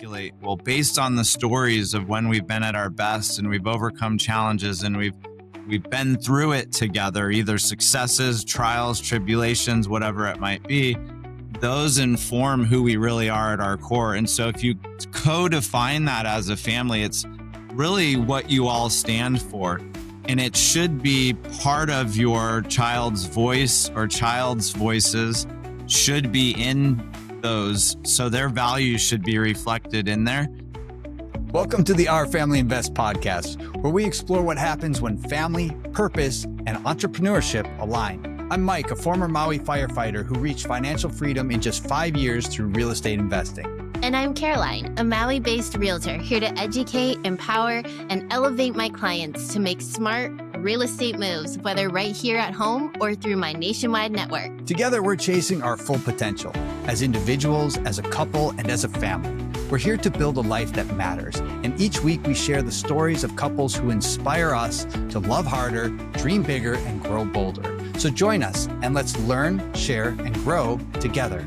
articulate, well, based on the stories of when we've been at our best and we've overcome challenges and we've been through it together, either successes, trials, tribulations, whatever it might be, those inform who we really are at our core. And so if you co-define that as a family, it's really what you all stand for. And it should be part of your child's voice, or child's voices should be in those. So their values should be reflected in there. Welcome to the Our Family Invest podcast, where we explore what happens when family, purpose, and entrepreneurship align. I'm Mike, a former Maui firefighter who reached financial freedom in just 5 years through real estate investing. And I'm Caroline, a Maui-based realtor here to educate, empower, and elevate my clients to make smart real estate moves, whether right here at home or through my nationwide network. Together, we're chasing our full potential as individuals, as a couple, and as a family. We're here to build a life that matters. And each week we share the stories of couples who inspire us to love harder, dream bigger, and grow bolder. So join us and let's learn, share, and grow together.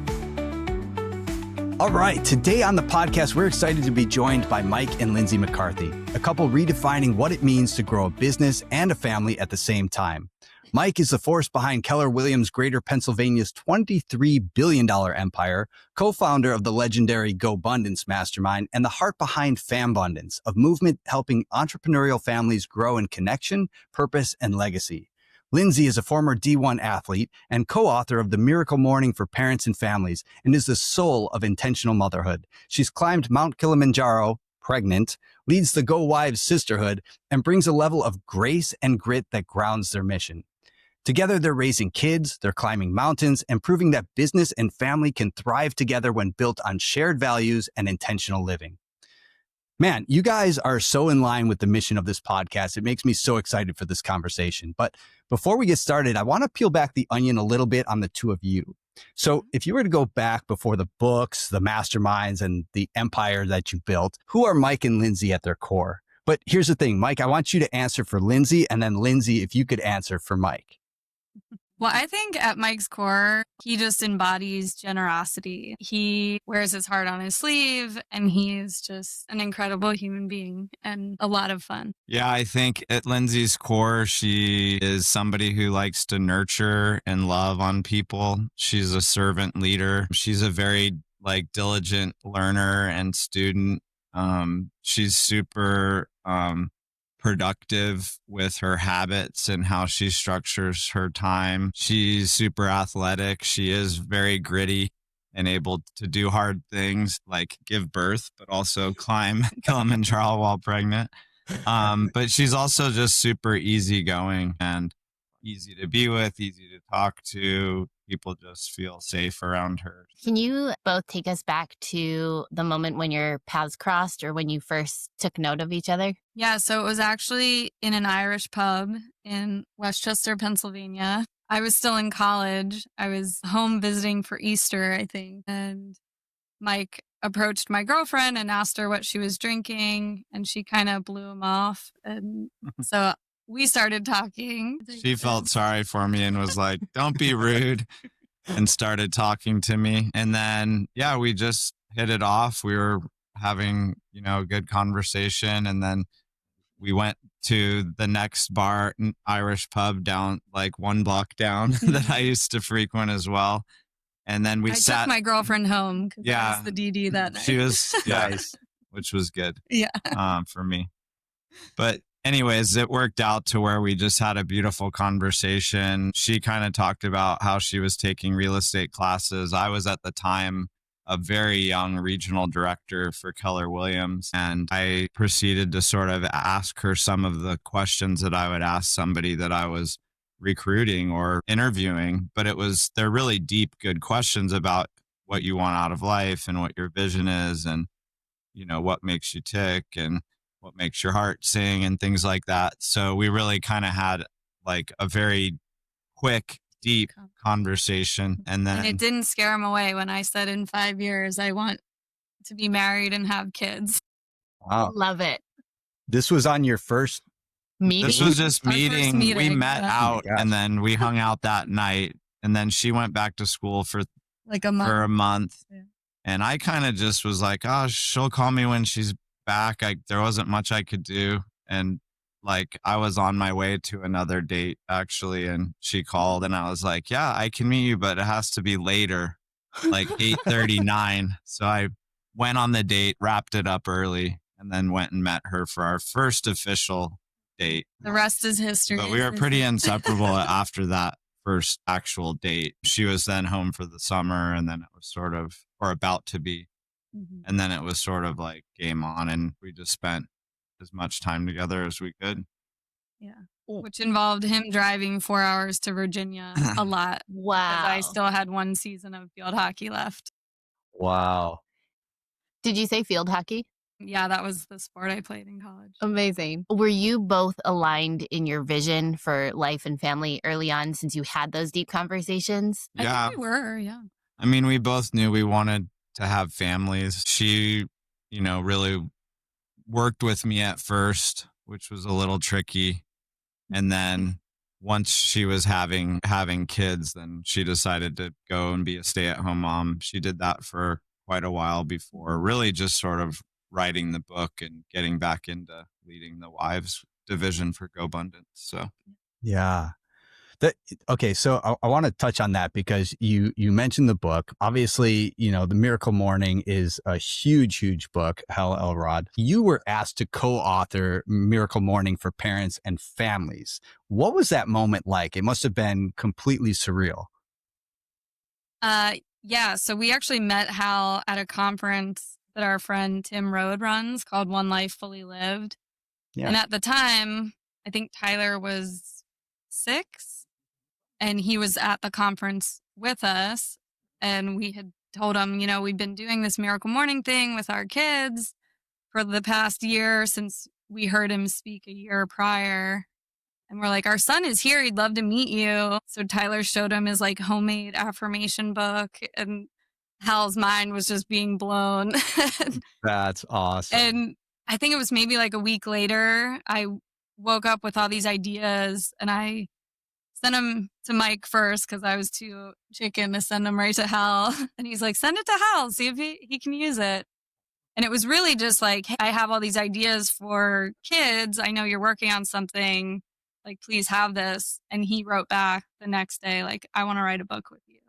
All right, today on the podcast, we're excited to be joined by Mike and Lindsay McCarthy, a couple redefining what it means to grow a business and a family at the same time. Mike is the force behind Keller Williams Greater Pennsylvania's $23 billion empire, co-founder of the legendary GoBundance mastermind, and the heart behind Fambundance, a movement helping entrepreneurial families grow in connection, purpose, and legacy. Lindsay is a former D1 athlete and co-author of The Miracle Morning for Parents and Families, and is the soul of intentional motherhood. She's climbed Mount Kilimanjaro, pregnant, leads the GoWives sisterhood, and brings a level of grace and grit that grounds their mission. Together, they're raising kids, they're climbing mountains, and proving that business and family can thrive together when built on shared values and intentional living. Man, you guys are so in line with the mission of this podcast. It makes me so excited for this conversation. But before we get started, I want to peel back the onion a little bit on the two of you. So if you were to go back before the books, the masterminds, and the empire that you built, who are Mike and Lindsay at their core? But here's the thing, Mike, I want you to answer for Lindsay, and then Lindsay, if you could answer for Mike. Well, I think at Mike's core, he just embodies generosity. He wears his heart on his sleeve, and he's just an incredible human being and a lot of fun. Yeah, I think at Lindsay's core, she is somebody who likes to nurture and love on people. She's a servant leader. She's a very diligent learner and student. She's super productive with her habits and how she structures her time. She's super athletic. She is very gritty and able to do hard things like give birth, but also climb Kilimanjaro while pregnant. But she's also just super easygoing and easy to be with, easy to talk to. People just feel safe around her. Can you both take us back to the moment when your paths crossed or when you first took note of each other? Yeah, so it was actually in an Irish pub in Westchester, Pennsylvania. I was still in college. I was home visiting for Easter, I think. And Mike approached my girlfriend and asked her what she was drinking. And she kind of blew him off. And so we started talking. She felt sorry for me and was like, don't be rude, and started talking to me. And then, yeah, we just hit it off. We were having, a good conversation. And then we went to the next bar, Irish pub down, one block down that I used to frequent as well. And then I took my girlfriend home because yeah, I was the DD that night. She was nice, which was good. Yeah. For me. But anyways, it worked out to where we just had a beautiful conversation. She kind of talked about how she was taking real estate classes. I was at the time a very young regional director for Keller Williams, and I proceeded to sort of ask her some of the questions that I would ask somebody that I was recruiting or interviewing. But they're really deep, good questions about what you want out of life and what your vision is, and what makes you tick and what makes your heart sing and things like that. So we really kind of had a very quick, deep conversation. And it didn't scare him away when I said in 5 years, I want to be married and have kids. Wow. Love it. This was on your first meeting? This was just meeting. We met out Oh and then we hung out that night. And then she went back to school for a month. For a month. Yeah. And I kind of just was like, oh, she'll call me when she's back. There wasn't much I could do. And like, I was on my way to another date actually. And she called and I was like, yeah, I can meet you, but it has to be later, like 8:39. So I went on the date, wrapped it up early, and then went and met her for our first official date. The rest is history. But we were pretty inseparable after that first actual date. She was then home for the summer, and then it was sort of, or about to be. And then it was sort of like game on, and we just spent as much time together as we could. Yeah. Which involved him driving 4 hours to Virginia a lot. Wow. I still had one season of field hockey left. Wow. Did you say field hockey? Yeah, that was the sport I played in college. Amazing. Were you both aligned in your vision for life and family early on since you had those deep conversations? Yeah. I think we were, yeah. I mean, we both knew we wanted to have families. She, really worked with me at first, which was a little tricky. And then once she was having kids, then she decided to go and be a stay-at-home mom. She did that for quite a while before really just sort of writing the book and getting back into leading the wives division for GoBundance. So yeah. Okay, so I want to touch on that because you mentioned the book. Obviously, the Miracle Morning is a huge book, Hal Elrod. You were asked to co-author Miracle Morning for parents and families. What was that moment like? It must have been completely surreal. Yeah, so we actually met Hal at a conference that our friend Tim Rode runs called One Life Fully Lived. Yeah. And at the time, I think Tyler was 6. And he was at the conference with us, and we had told him, we've been doing this Miracle Morning thing with our kids for the past year since we heard him speak a year prior. And we're like, our son is here. He'd love to meet you. So Tyler showed him his homemade affirmation book, and Hal's mind was just being blown. That's awesome. And I think it was maybe a week later, I woke up with all these ideas, and I sent him to Mike first because I was too chicken to send him right to Hal. And he's like, send it to Hal, see if he can use it. And it was really just like, hey, I have all these ideas for kids. I know you're working on something. Please have this. And he wrote back the next day, I want to write a book with you.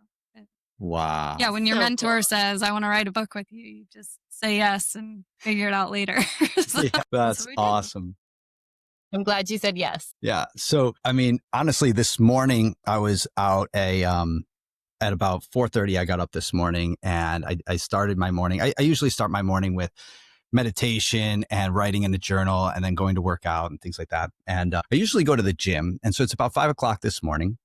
Wow. Yeah, when your mentor says, I want to write a book with you, you just say yes and figure it out later. So yeah, that's awesome. I'm glad you said yes. Yeah. So, I mean, honestly, this morning I was out at about 4:30. I got up this morning and I started my morning. I usually start my morning with meditation and writing in a journal and then going to work out and things like that. And I usually go to the gym. And so it's about 5 o'clock this morning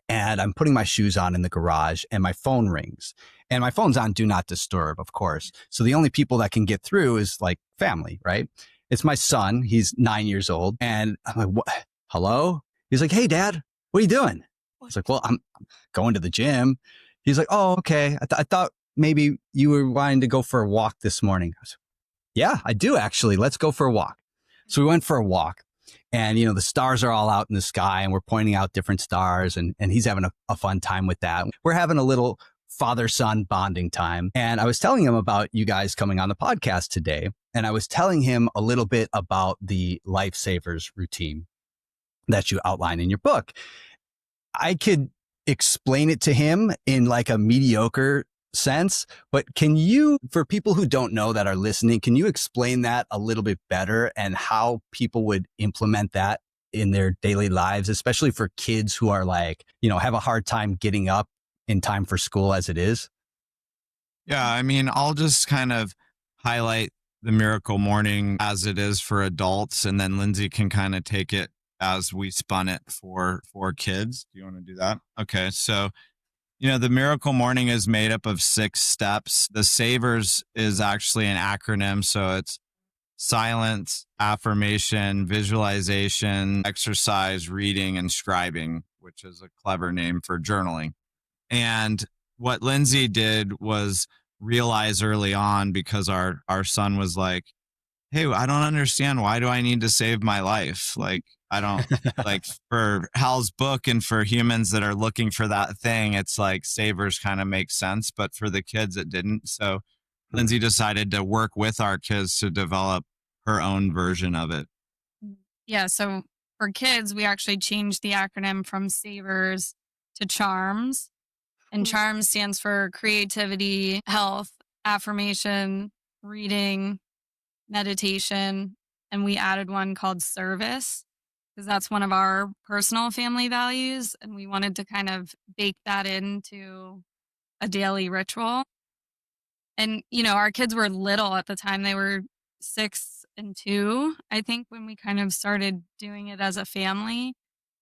and I'm putting my shoes on in the garage and my phone rings and my phone's on Do Not Disturb, of course. So the only people that can get through is family, right? It's my son. He's 9 years old. And I'm like, what? Hello? He's like, hey, Dad, what are you doing? I was like, well, I'm going to the gym. He's like, oh, okay. I thought maybe you were wanting to go for a walk this morning. I was like, yeah, I do actually. Let's go for a walk. So we went for a walk and, the stars are all out in the sky and we're pointing out different stars and he's having a fun time with that. We're having a little father-son bonding time. And I was telling him about you guys coming on the podcast today. And I was telling him a little bit about the Lifesavers routine that you outline in your book. I could explain it to him in a mediocre sense, but can you, for people who don't know that are listening, can you explain that a little bit better and how people would implement that in their daily lives, especially for kids who are have a hard time getting up in time for school as it is? Yeah, I mean, I'll just kind of highlight the Miracle Morning as it is for adults, and then Lindsay can kind of take it as we spun it for kids. Do you want to do that? Okay, so the Miracle Morning is made up of 6 steps. The Savers is actually an acronym, so it's silence, affirmation, visualization, exercise, reading, and scribing, which is a clever name for journaling. And what Lindsay did was realize early on, because our son was like, hey, I don't understand. Why do I need to save my life? I don't like for Hal's book and for humans that are looking for that thing, it's like savers kind of makes sense, but for the kids, it didn't. So Lindsay decided to work with our kids to develop her own version of it. Yeah. So for kids, we actually changed the acronym from SAVERS to CHARMS. And CHARMS stands for creativity, health, affirmation, reading, meditation. And we added one called service because that's one of our personal family values. And we wanted to kind of bake that into a daily ritual. And, our kids were little at the time. They were 6 and 2, I think, when we kind of started doing it as a family.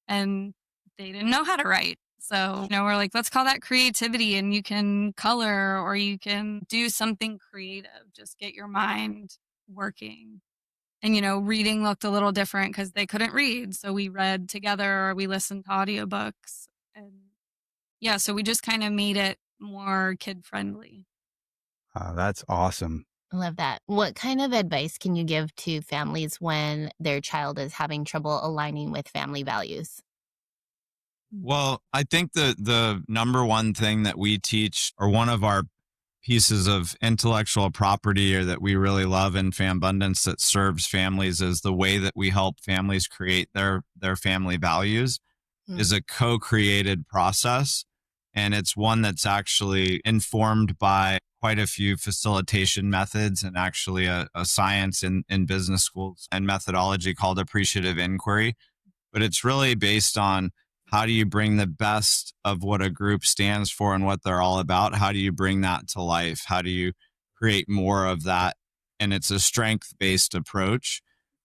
And they didn't know how to write. So, we're like, let's call that creativity, and you can color or you can do something creative. Just get your mind working. And, reading looked a little different because they couldn't read. So we read together or we listened to audiobooks. And yeah, so we just kind of made it more kid friendly. That's awesome. I love that. What kind of advice can you give to families when their child is having trouble aligning with family values? Well, I think the number one thing that we teach, or one of our pieces of intellectual property or that we really love in Fambundance that serves families, is the way that we help families create their family values is a co-created process. And it's one that's actually informed by quite a few facilitation methods and actually a science in business schools and methodology called appreciative inquiry. But it's really based on how do you bring the best of what a group stands for and what they're all about? How do you bring that to life? How do you create more of that? And it's a strength-based approach.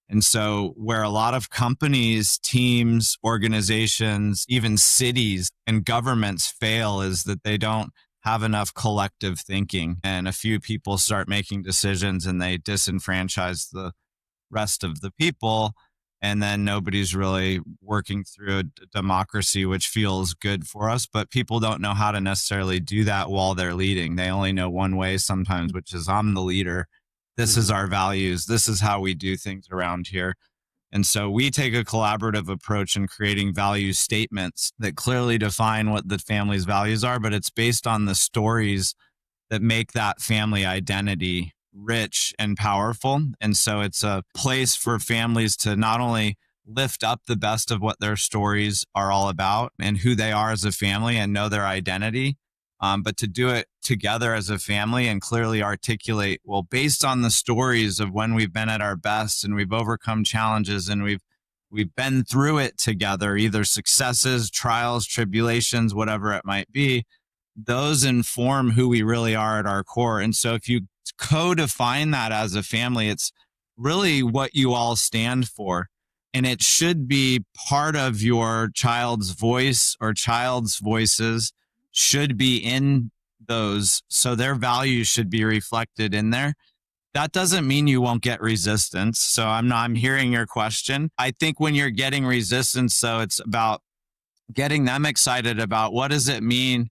And so where a lot of companies, teams, organizations, even cities and governments fail is that they don't have enough collective thinking. And a few people start making decisions and they disenfranchise the rest of the people. And then nobody's really working through a democracy, which feels good for us. But people don't know how to necessarily do that while they're leading. They only know one way sometimes, which is I'm the leader. This is our values. This is how we do things around here. And so we take a collaborative approach in creating value statements that clearly define what the family's values are, but it's based on the stories that make that family identity rich and powerful. And so it's a place for families to not only lift up the best of what their stories are all about and who they are as a family and know their identity, but to do it together as a family and clearly articulate, well, based on the stories of when we've been at our best and we've overcome challenges and we've been through it together, either successes, trials, tribulations, whatever it might be, those inform who we really are at our core. And so if you co-define that as a family, it's really what you all stand for. And it should be part of your child's voice, or child's voices should be in those. So their values should be reflected in there. That doesn't mean you won't get resistance. So I'm hearing your question. I think when you're getting resistance, though, it's about getting them excited about what does it mean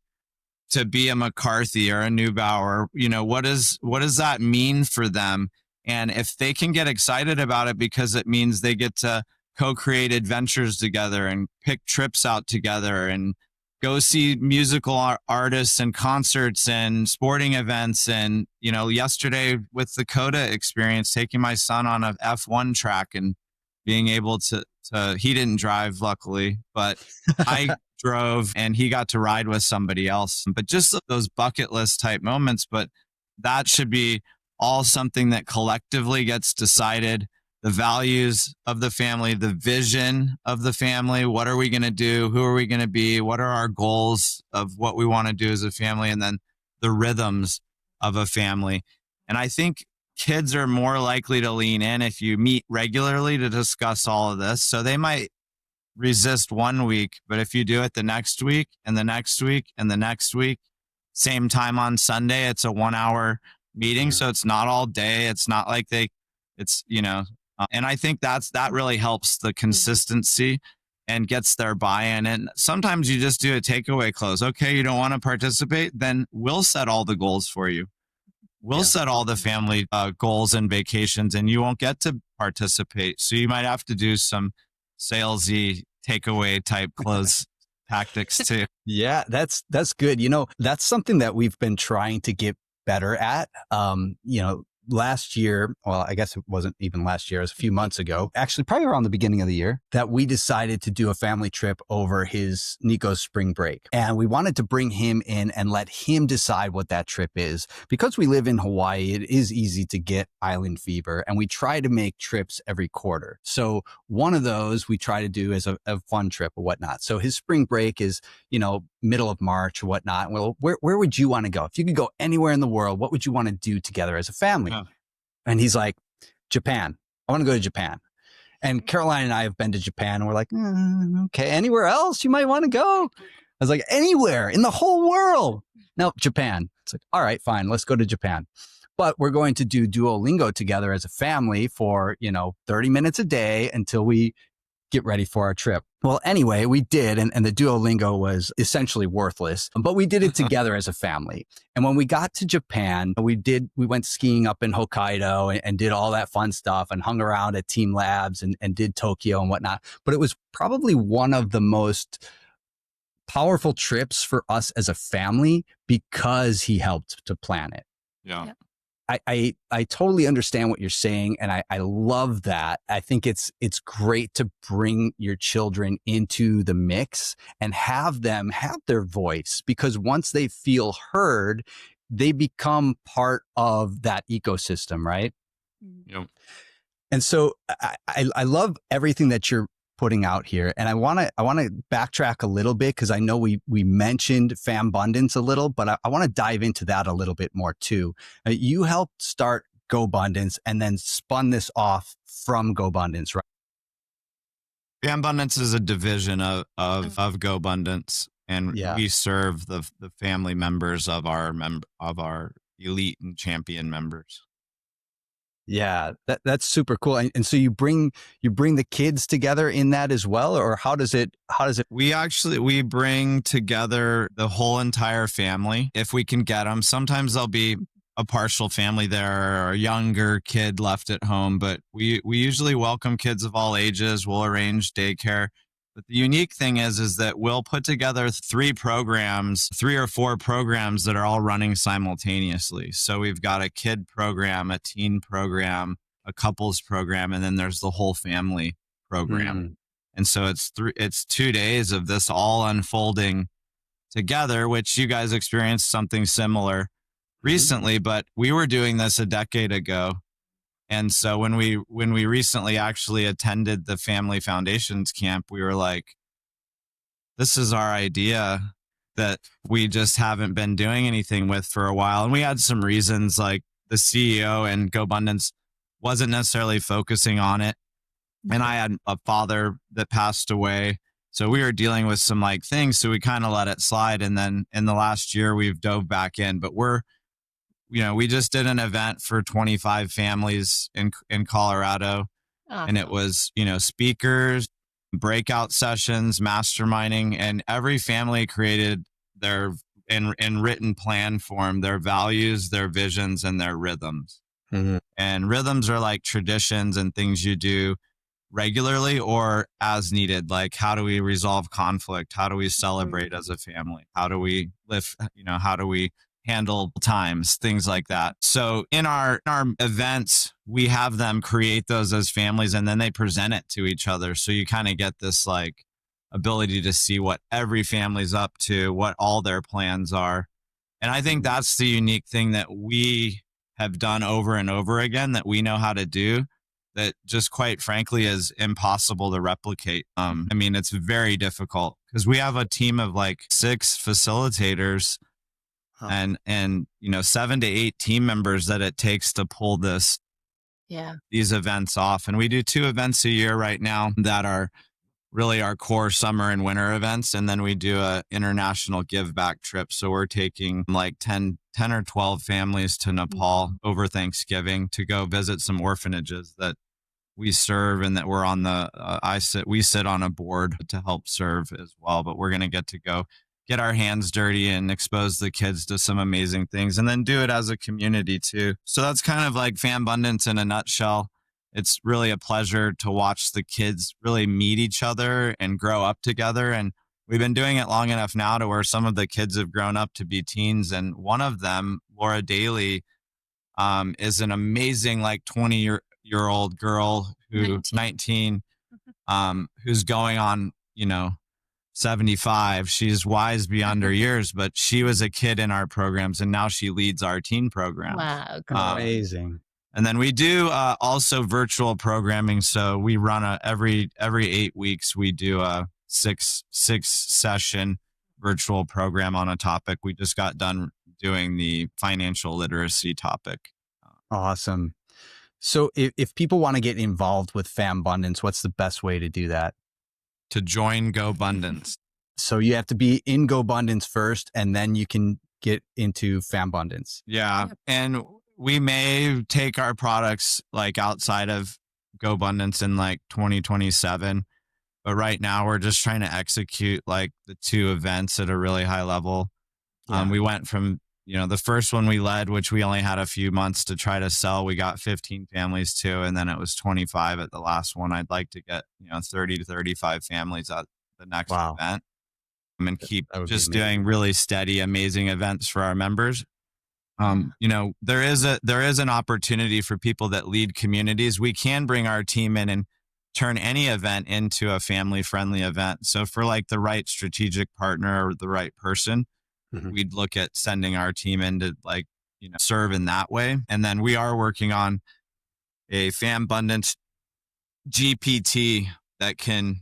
to be a McCarthy or a Neubauer, what does that mean for them? And if they can get excited about it because it means they get to co-create adventures together and pick trips out together and go see musical artists and concerts and sporting events. And, yesterday with the CODA experience, taking my son on a F1 track and being able to he didn't drive, luckily, but I drove and he got to ride with somebody else. But just those bucket list type moments, but that should be all something that collectively gets decided. The values of the family, the vision of the family. What are we going to do? Who are we going to be? What are our goals of what we want to do as a family? And then the rhythms of a family. And I think kids are more likely to lean in if you meet regularly to discuss all of this. So they might resist one week, but if you do it the next week and the next week and the next week, same time on Sunday, it's a 1-hour meeting. So it's not all day. It's not like and I think that really helps the consistency and gets their buy-in. And sometimes you just do a takeaway close. Okay, you don't want to participate? Then we'll set all the goals for you. We'll set all the family goals and vacations, and you won't get to participate. So you might have to do some salesy takeaway type clothes tactics too. Yeah, that's good. That's something that we've been trying to get better at. Last year, well, I guess it wasn't even last year, it was a few months ago, actually probably around the beginning of the year, that we decided to do a family trip over Nico's spring break. And we wanted to bring him in and let him decide what that trip is. Because we live in Hawaii, it is easy to get island fever, and we try to make trips every quarter. So one of those we try to do as a fun trip or whatnot. So his spring break is, middle of March or whatnot. Well, where would you want to go? If you could go anywhere in the world, what would you want to do together as a family? Yeah. And he's like, Japan. I want to go to Japan. And Caroline and I have been to Japan, and we're like, okay, anywhere else you might want to go? I was like, anywhere in the whole world. No, Japan. It's like, all right, fine. Let's go to Japan. But we're going to do Duolingo together as a family for, 30 minutes a day until we get ready for our trip. Well, anyway, we did. And the Duolingo was essentially worthless, but we did it together as a family. And when we got to Japan, we went skiing up in Hokkaido and did all that fun stuff and hung around at Team Labs and did Tokyo and whatnot. But it was probably one of the most powerful trips for us as a family because he helped to plan it. Yeah. I totally understand what you're saying, and I love that. I think it's great to bring your children into the mix and have them have their voice, because once they feel heard, they become part of that ecosystem, right? Yep. And so I love everything that you're putting out here. And I want to backtrack a little bit, because I know we mentioned Fambundance a little, but I want to dive into that a little bit more too. You helped start GoBundance and then spun this off from GoBundance, right? Fambundance is a division of GoBundance, and we serve the family members of our elite and champion members. Yeah, that's super cool. And so you bring the kids together in that as well, or how does it? We bring together the whole entire family if we can get them. Sometimes there'll be a partial family there or a younger kid left at home, but we usually welcome kids of all ages. We'll arrange daycare. But the unique thing is that we'll put together 3 or 4 programs that are all running simultaneously. So we've got a kid program, a teen program, a couples program, and then there's the whole family program. Mm. And so it's 2 days of this all unfolding together, which you guys experienced something similar recently, but we were doing this a decade ago. And so when we recently actually attended the Family Foundations camp, we were like, this is our idea that we just haven't been doing anything with for a while. And we had some reasons, like the CEO and GoBundance wasn't necessarily focusing on it. And I had a father that passed away. So we were dealing with some things. So we kind of let it slide. And then in the last year, we've dove back in, but we just did an event for 25 families in Colorado. Awesome. And it was, speakers, breakout sessions, masterminding, and every family created their, in written plan form, their values, their visions, and their rhythms. Mm-hmm. And rhythms are like traditions and things you do regularly or as needed. Like, how do we resolve conflict? How do we celebrate as a family? How do we live? How do we handle times, things like that. So in our events, we have them create those as families, and then they present it to each other. So you kind of get this ability to see what every family's up to, what all their plans are. And I think that's the unique thing that we have done over and over again, that we know how to do, that just quite frankly is impossible to replicate. It's very difficult because we have a team of 6 facilitators and 7 to 8 team members that it takes to pull these events off. And we do 2 events a year right now that are really our core summer and winter events. And then we do a international give back trip. So we're taking 10 or 12 families to Nepal over Thanksgiving to go visit some orphanages that we serve, and that we're on we sit on a board to help serve as well. But we're going to go get our hands dirty and expose the kids to some amazing things, and then do it as a community too. So that's kind of like Fambundance in a nutshell. it's really a pleasure to watch the kids really meet each other and grow up together. And we've been doing it long enough now to where some of the kids have grown up to be teens. And one of them, Laura Daly, is an amazing, like 20-year-old girl who 19, who's going on, 75. She's wise beyond her years, but she was a kid in our programs and now she leads our teen program. Wow. Amazing. And then we do also virtual programming. So we run every 8 weeks, we do a six session virtual program on a topic. We just got done doing the financial literacy topic. Awesome. So if people want to get involved with Fambundance, what's the best way to do that? To join GoBundance. So you have to be in GoBundance first, and then you can get into Fambundance. Yeah. And we may take our products like outside of GoBundance in like 2027. But right now we're just trying to execute like the 2 events at a really high level. Yeah. We went from, the first one we led, which we only had a few months to try to sell. We got 15 families to, and then it was 25 at the last one. I'd like to get, 30 to 35 families at the next event. And keep just doing really steady, amazing events for our members. There is an opportunity for people that lead communities. We can bring our team in and turn any event into a family-friendly event. So for like the right strategic partner or the right person, we'd look at sending our team in to serve in that way. And then we are working on a Fambundance GPT that can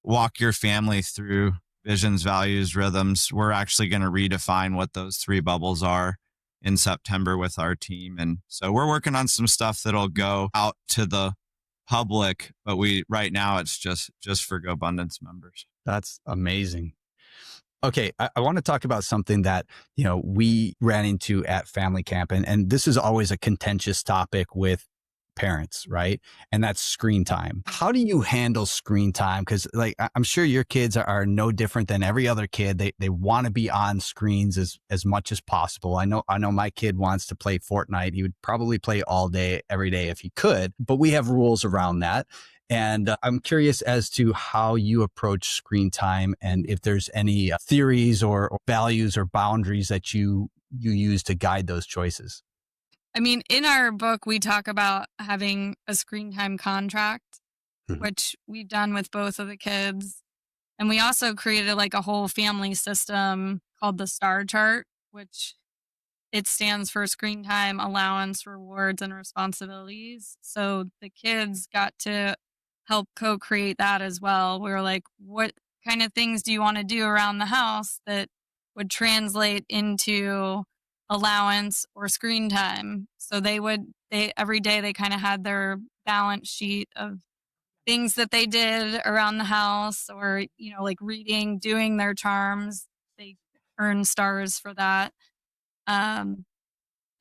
walk your family through visions, values, rhythms. We're actually going to redefine what those 3 bubbles are in September with our team. And so we're working on some stuff that'll go out to the public, but right now it's just for GoBundance members. That's amazing. Okay, I want to talk about something that, we ran into at family camp, and this is always a contentious topic with parents, right? And that's screen time. How do you handle screen time? Because I'm sure your kids are no different than every other kid. They want to be on screens as much as possible. I know my kid wants to play Fortnite. He would probably play all day, every day if he could, but we have rules around that. And I'm curious as to how you approach screen time and if there's any theories or values or boundaries that you use to guide those choices. I mean, in our book, we talk about having a screen time contract, which we've done with both of the kids. And we also created like a whole family system called the STAR chart, which it stands for screen time, allowance, rewards, and responsibilities. So the kids got to help co-create that as well. We were like, what kind of things do you want to do around the house that would translate into allowance or screen time? So they every day they kind of had their balance sheet of things that they did around the house, or like reading, doing their charms. They earn stars for that, and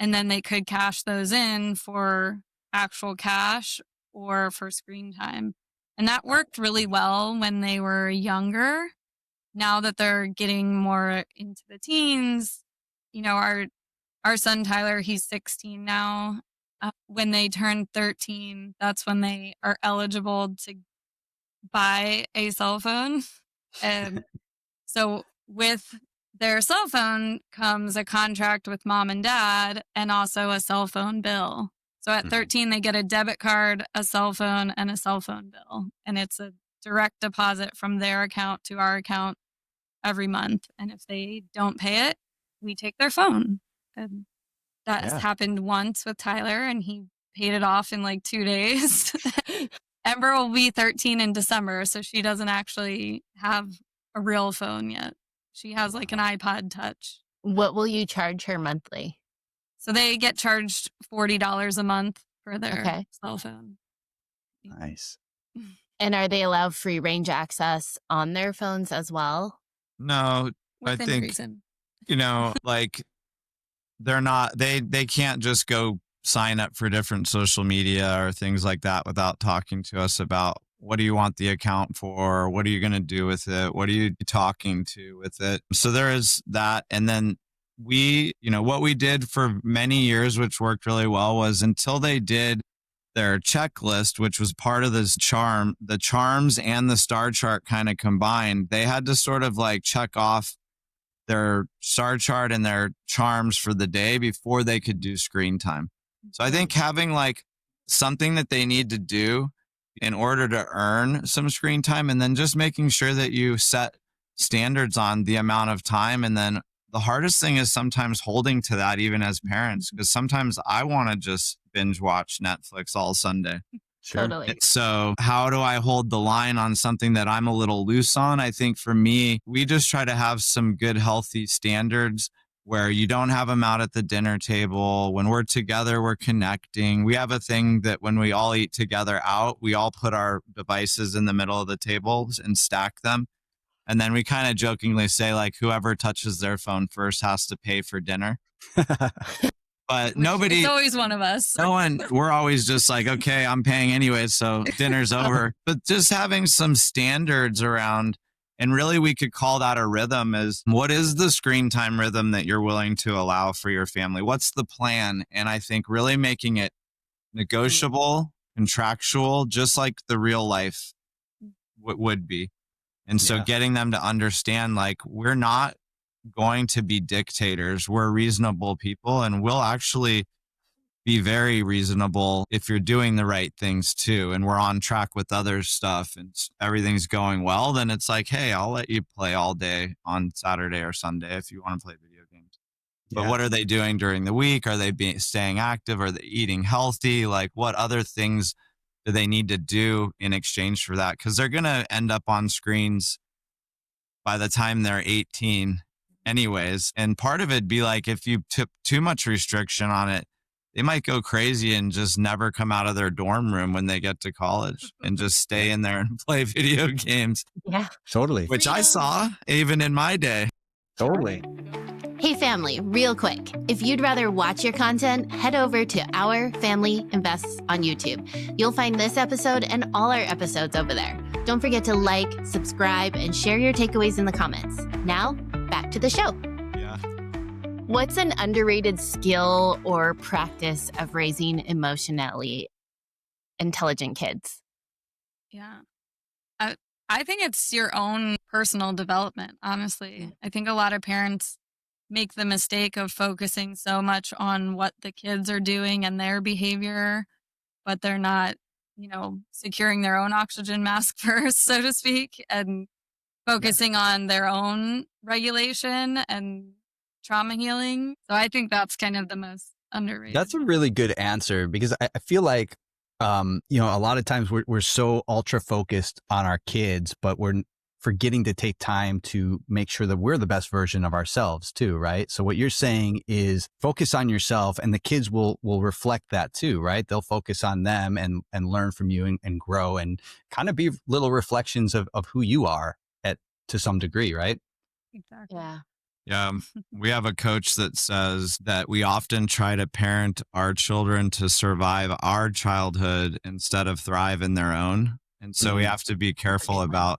then they could cash those in for actual cash or for screen time. And that worked really well when they were younger. Now that they're getting more into the teens, our son Tyler, he's 16 now. When they turn 13, that's when they are eligible to buy a cell phone. And so with their cell phone comes a contract with mom and dad and also a cell phone bill. So at 13, they get a debit card, a cell phone, and a cell phone bill. And it's a direct deposit from their account to our account every month. And if they don't pay it, we take their phone. And that has happened once with Tyler, and he paid it off in like 2 days. Ember will be 13 in December, so she doesn't actually have a real phone yet. She has like an iPod Touch. What will you charge her monthly? So they get charged $40 a month for their cell phone. Nice. And are they allowed free range access on their phones as well? No, Within I think, reason. like they're not, they can't just go sign up for different social media or things like that without talking to us about what do you want the account for? What are you going to do with it? What are you talking to with it? So there is that. And then what we did for many years, which worked really well, was until they did their checklist, which was part of this the charms and the star chart kind of combined. They had to sort of like check off their star chart and their charms for the day before they could do screen time. So I think having like something that they need to do in order to earn some screen time, and then just making sure that you set standards on the amount of time. And then the hardest thing is sometimes holding to that, even as parents, because sometimes I want to just binge watch Netflix all Sunday. Sure. Totally. And so how do I hold the line on something that I'm a little loose on? I think for me, we just try to have some good, healthy standards where you don't have them out at the dinner table. When we're together, we're connecting. We have a thing that when we all eat together out, we all put our devices in the middle of the tables and stack them. And then we kind of jokingly say, like, whoever touches their phone first has to pay for dinner. But nobody, It's always one of us. no one, we're always just like, okay, I'm paying anyway, so dinner's over. But just having some standards around, and really we could call that a rhythm, is what is the screen time rhythm that you're willing to allow for your family? What's the plan? And I think really making it negotiable, contractual, just like the real life would be. And so getting them to understand, like, we're not going to be dictators. We're reasonable people, and we'll actually be very reasonable if you're doing the right things too. And we're on track with other stuff and everything's going well, then it's like, hey, I'll let you play all day on Saturday or Sunday if you want to play video games. But what are they doing during the week? Are they staying active? Are they eating healthy? Like, what other things do they need to do in exchange for that? Because they're going to end up on screens by the time they're 18 anyways. And part of it'd be like, if you took too much restriction on it, they might go crazy and just never come out of their dorm room when they get to college and just stay in there and play video games. Yeah. Totally. Which I saw even in my day. Totally. Hey family, real quick. If you'd rather watch your content, head over to Our Family Invests on YouTube. You'll find this episode and all our episodes over there. Don't forget to like, subscribe, and share your takeaways in the comments. Now, back to the show. Yeah. What's an underrated skill or practice of raising emotionally intelligent kids? Yeah. I think it's your own personal development, honestly. I think a lot of parents make the mistake of focusing so much on what the kids are doing and their behavior, but they're not, securing their own oxygen mask first, so to speak, and focusing on their own regulation and trauma healing. So I think that's kind of the most underrated. That's a really good answer, because I feel like, a lot of times we're so ultra focused on our kids, but we're forgetting to take time to make sure that we're the best version of ourselves too, right? So what you're saying is focus on yourself, and the kids will reflect that too, right? They'll focus on them and learn from you and grow and kind of be little reflections of who you are to some degree, right? Exactly. Yeah. Yeah. We have a coach that says that we often try to parent our children to survive our childhood instead of thrive in their own. And so we have to be careful about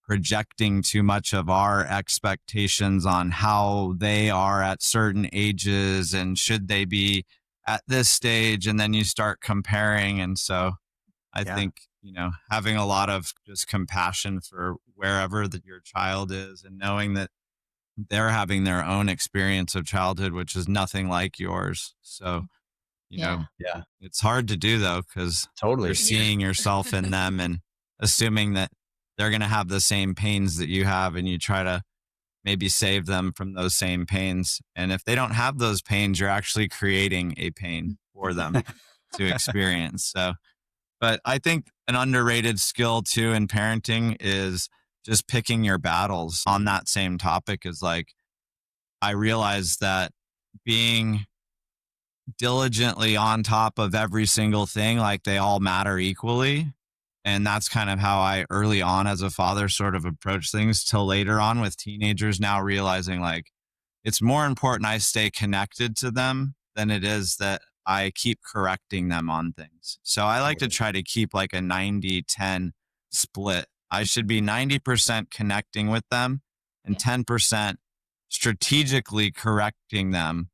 projecting too much of our expectations on how they are at certain ages and should they be at this stage. And then you start comparing. And so I think, having a lot of just compassion for wherever that your child is, and knowing that they're having their own experience of childhood, which is nothing like yours. So, it's hard to do though, because you're seeing yourself in them and assuming that they're going to have the same pains that you have, and you try to maybe save them from those same pains. And if they don't have those pains, you're actually creating a pain for them to experience. So, but I think an underrated skill too in parenting is just picking your battles. On that same topic, is like, I realized that being diligently on top of every single thing, like, they all matter equally. And that's kind of how I early on as a father sort of approach things, till later on with teenagers now realizing, like, it's more important I stay connected to them than it is that I keep correcting them on things. So I like to try to keep like a 90-10 split. I should be 90% connecting with them and 10% strategically correcting them,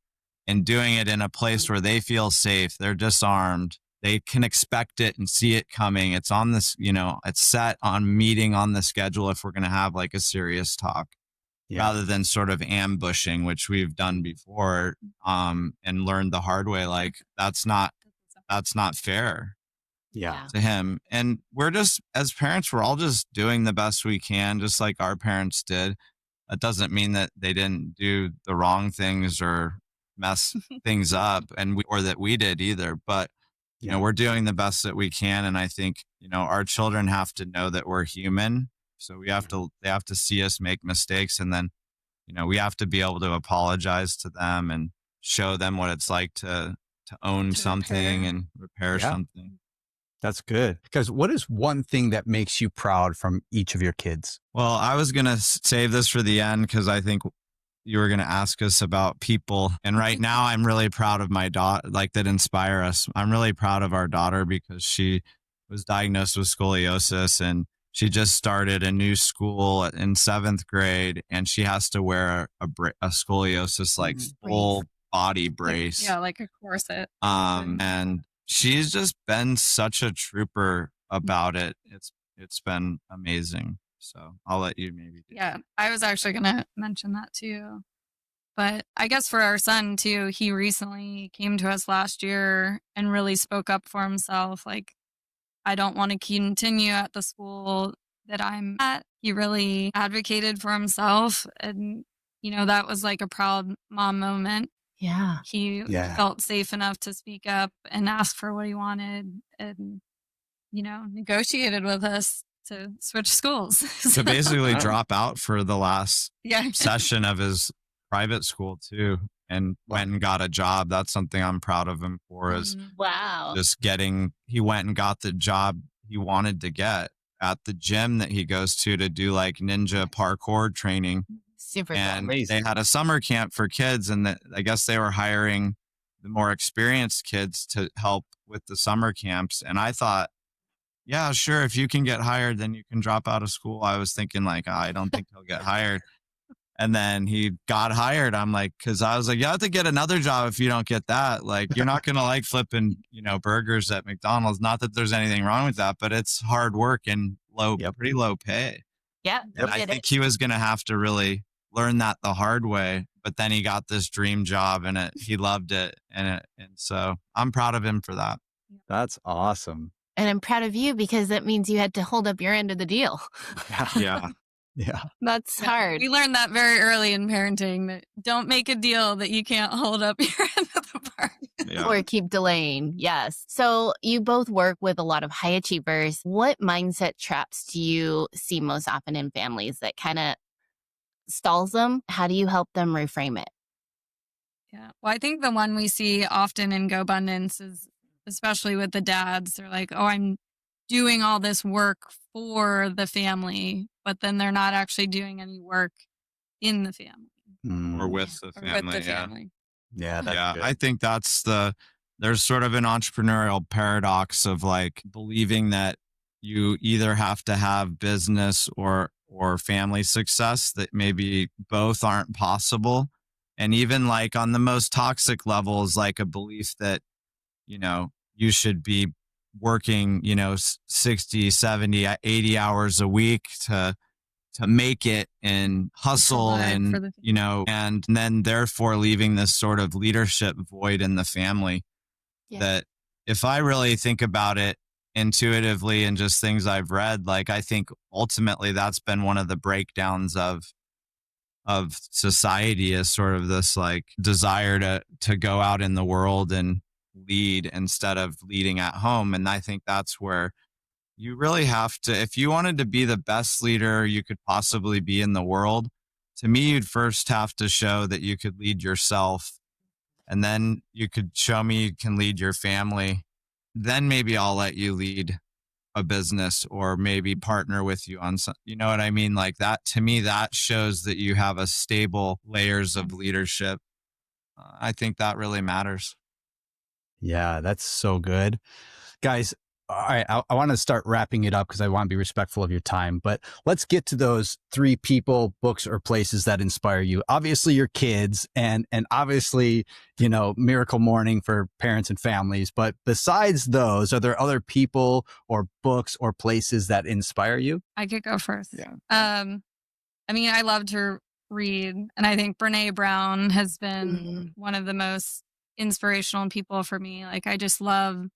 and doing it in a place where they feel safe, they're disarmed, they can expect it and see it coming. It's on this, it's set on meeting on the schedule if we're going to have like a serious talk. Yeah. Rather than sort of ambushing, which we've done before, and learned the hard way. Like that's not fair Yeah. to him. And we're just, as parents, we're all just doing the best we can, just like our parents did. That doesn't mean that they didn't do the wrong things or mess things up, or that we did either. But we're doing the best that we can. And I think, our children have to know that we're human. So they have to see us make mistakes. And then, we have to be able to apologize to them and show them what it's like to own something and repair something. That's good. Because what is one thing that makes you proud from each of your kids? Well, I was going to save this for the end because I think you were going to ask us about people. And right now I'm really proud of my daughter, like that inspire us. I'm really proud of our daughter because she was diagnosed with scoliosis and she just started a new school in 7th grade and she has to wear a scoliosis, like full body brace. Yeah, like a corset. And she's just been such a trooper about it. It's been amazing. So I'll let you maybe do Yeah, I was actually going to mention that too. But I guess for our son too, he recently came to us last year and really spoke up for himself. Like, I don't want to continue at the school that I'm at. He really advocated for himself. And, that was like a proud mom moment. Yeah. He felt safe enough to speak up and ask for what he wanted and, negotiated with us to switch schools. to basically drop out for the last session of his private school too, and went and got a job. That's something I'm proud of him for, is Wow. he went and got the job he wanted to get at the gym that he goes to do like ninja parkour training. Super And cool. they had a summer camp for kids, and I guess they were hiring the more experienced kids to help with the summer camps. And I thought, yeah, sure, if you can get hired, then you can drop out of school. I was thinking like, I don't think he'll get hired. And then he got hired. I'm like, because I was like, you have to get another job if you don't get that. Like, you're not going to like flipping, burgers at McDonald's. Not that there's anything wrong with that, but it's hard work and pretty low pay. Yeah. And I think he was going to have to really learn that the hard way. But then he got this dream job and he loved it. And so I'm proud of him for that. That's awesome. And I'm proud of you because that means you had to hold up your end of the deal. Yeah. Yeah. That's hard. We learned that very early in parenting, that don't make a deal that you can't hold up your end of the bargain. Or keep delaying. Yes. So you both work with a lot of high achievers. What mindset traps do you see most often in families that kind of stalls them? How do you help them reframe it? Yeah. Well, I think the one we see often in GoBundance is, especially with the dads, they're like, oh, I'm doing all this work for the family, but then they're not actually doing any work in the family. Or with the family. Yeah. Good. I think there's sort of an entrepreneurial paradox of like believing that you either have to have business or family success, that maybe both aren't possible. And even like on the most toxic levels, like a belief that, you should be working, 60, 70, 80 hours a week to make it and hustle and, and then therefore leaving this sort of leadership void in the family. That if I really think about it intuitively and just things I've read, like I think ultimately that's been one of the breakdowns of society, is sort of this like desire to go out in the world and lead instead of leading at home. And I think that's where you really have to, if you wanted to be the best leader you could possibly be in the world, to me, you'd first have to show that you could lead yourself. And then you could show me you can lead your family. Then maybe I'll let you lead a business or maybe partner with you on some, you know what I mean? Like that, to me, that shows that you have a stable layers of leadership. I think that really matters. Yeah, that's so good. Guys, All right, I want to start wrapping it up because I want to be respectful of your time. But let's get to those 3 people, books, or places that inspire you. Obviously, your kids, and obviously, Miracle Morning for parents and families. But besides those, are there other people or books or places that inspire you? I could go first. Yeah. I mean, I love to read, and I think Brene Brown has been one of the most inspirational people for me. Like, I just love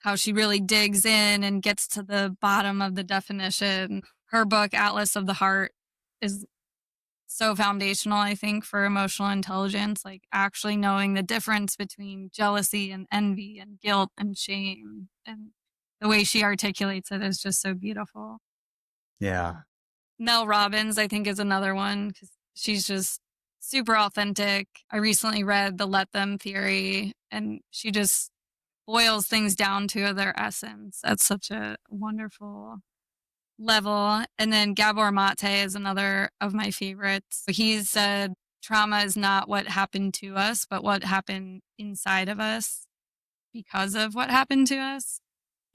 how she really digs in and gets to the bottom of the definition. Her book, Atlas of the Heart, is so foundational, I think, for emotional intelligence, like actually knowing the difference between jealousy and envy and guilt and shame. And the way she articulates it is just so beautiful. Yeah. Mel Robbins, I think, is another one because she's just super authentic. I recently read The Let Them Theory, and she just boils things down to their essence at such a wonderful level. And then Gabor Mate is another of my favorites. He said, trauma is not what happened to us, but what happened inside of us because of what happened to us.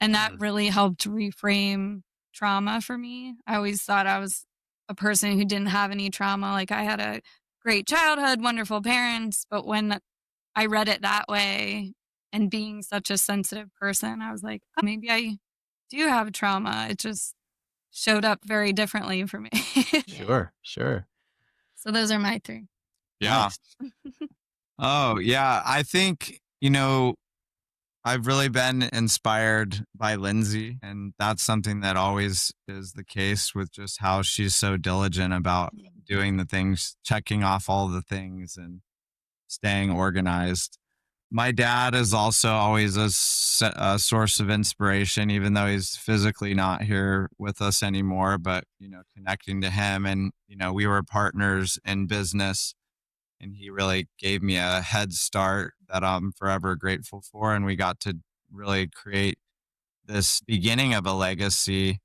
And that really helped reframe trauma for me. I always thought I was a person who didn't have any trauma. Like, I had a great childhood, wonderful parents. But when I read it that way, and being such a sensitive person, I was like, oh, maybe I do have trauma. It just showed up very differently for me. Sure. So those are my 3. Yeah. Oh, yeah. I think, I've really been inspired by Lindsay, and that's something that always is the case with just how she's so diligent about doing the things, checking off all the things and staying organized. My dad is also always a source of inspiration, even though he's physically not here with us anymore. But, connecting to him, and, we were partners in business, and he really gave me a head start that I'm forever grateful for. And we got to really create this beginning of a legacy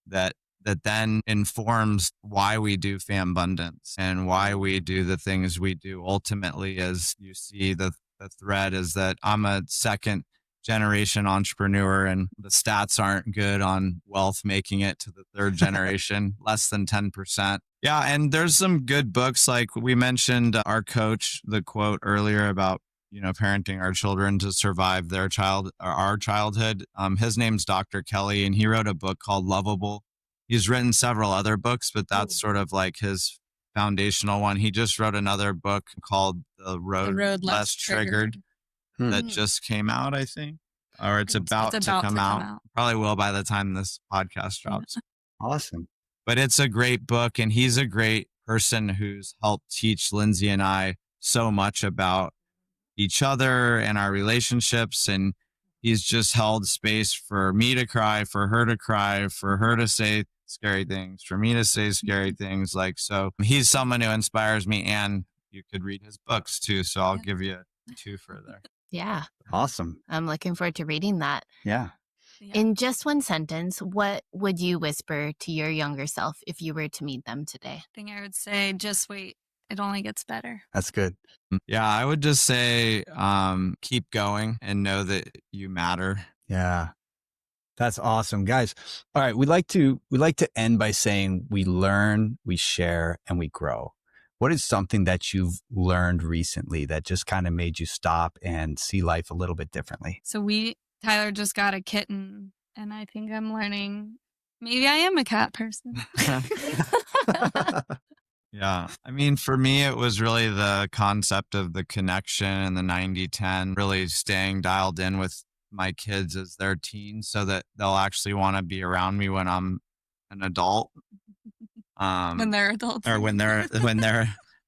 that then informs why we do Fambundance and why we do the things we do. Ultimately, as you see, the thread is that I'm a 2nd generation entrepreneur, and the stats aren't good on wealth making it to the 3rd generation, less than 10%. Yeah. And there's some good books. Like we mentioned our coach, the quote earlier about, parenting our children to survive our childhood. His name's Dr. Kelly, and he wrote a book called Lovable. He's written several other books, but that's sort of like his foundational one. He just wrote another book called The Road Less Triggered that just came out, I think, or it's about to come out. Probably will by the time this podcast drops. Awesome. But it's a great book, and he's a great person who's helped teach Lindsay and I so much about each other and our relationships. And he's just held space for me to cry, for her to say scary things, for me to say scary things. So he's someone who inspires me, and you could read his books too. So I'll give you 2 further. Yeah. Awesome. I'm looking forward to reading that. Yeah. In just one sentence, what would you whisper to your younger self if you were to meet them today? I think I would say, just wait. It only gets better. That's good. Yeah, I would just say keep going and know that you matter. Yeah. That's awesome, guys. All right. We like to end by saying we learn, we share, and we grow. What is something that you've learned recently that just kind of made you stop and see life a little bit differently? So Tyler just got a kitten, and I think I'm learning maybe I am a cat person. Yeah. I mean, for me, it was really the concept of the connection and the 90-10, really staying dialed in with my kids as their teens so that they'll actually want to be around me when I'm an adult. When they're adults. Or when they're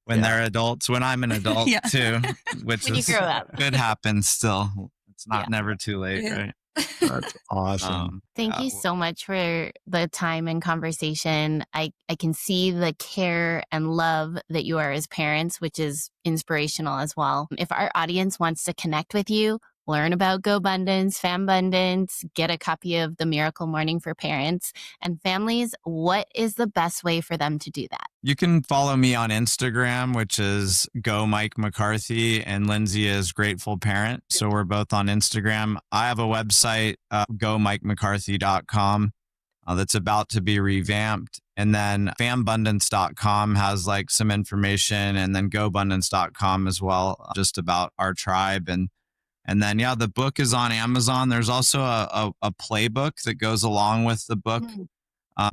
adults, when I'm an adult too, which when you grow up. could happen still. It's not never too late, right? That's awesome. Thank you so much for the time and conversation. I can see the care and love that you are as parents, which is inspirational as well. If our audience wants to connect with you, learn about GoBundance, Fambundance, get a copy of The Miracle Morning for Parents and Families, what is the best way for them to do that? You can follow me on Instagram, which is Go Mike McCarthy, and Lindsay is Grateful Parent. So we're both on Instagram. I have a website, gomikemccarthy.com, that's about to be revamped. And then fambundance.com has like some information, and then gobundance.com as well, just about our tribe. And then, yeah, the book is on Amazon. There's also a playbook that goes along with the book.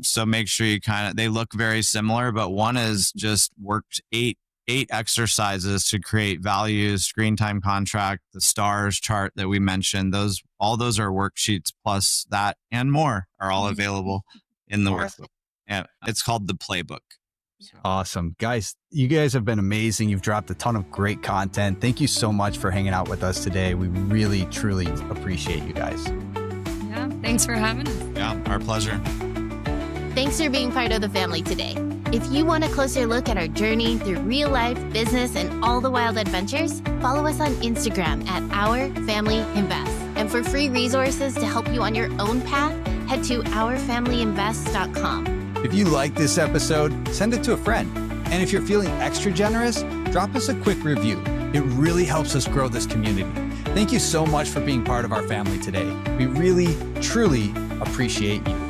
So make sure you they look very similar, but one is just worked eight exercises to create values, screen time contract, the stars chart that we mentioned. All those are worksheets, plus that and more are all available in the workbook. Yeah, it's called the playbook. So. Awesome. Guys, you guys have been amazing. You've dropped a ton of great content. Thank you so much for hanging out with us today. We really, truly appreciate you guys. Yeah, thanks for having us. Yeah, our pleasure. Thanks for being part of the family today. If you want a closer look at our journey through real life, business, and all the wild adventures, follow us on Instagram at Our Family Invest. And for free resources to help you on your own path, head to ourfamilyinvest.com. If you like this episode, send it to a friend. And if you're feeling extra generous, drop us a quick review. It really helps us grow this community. Thank you so much for being part of our family today. We really, truly appreciate you.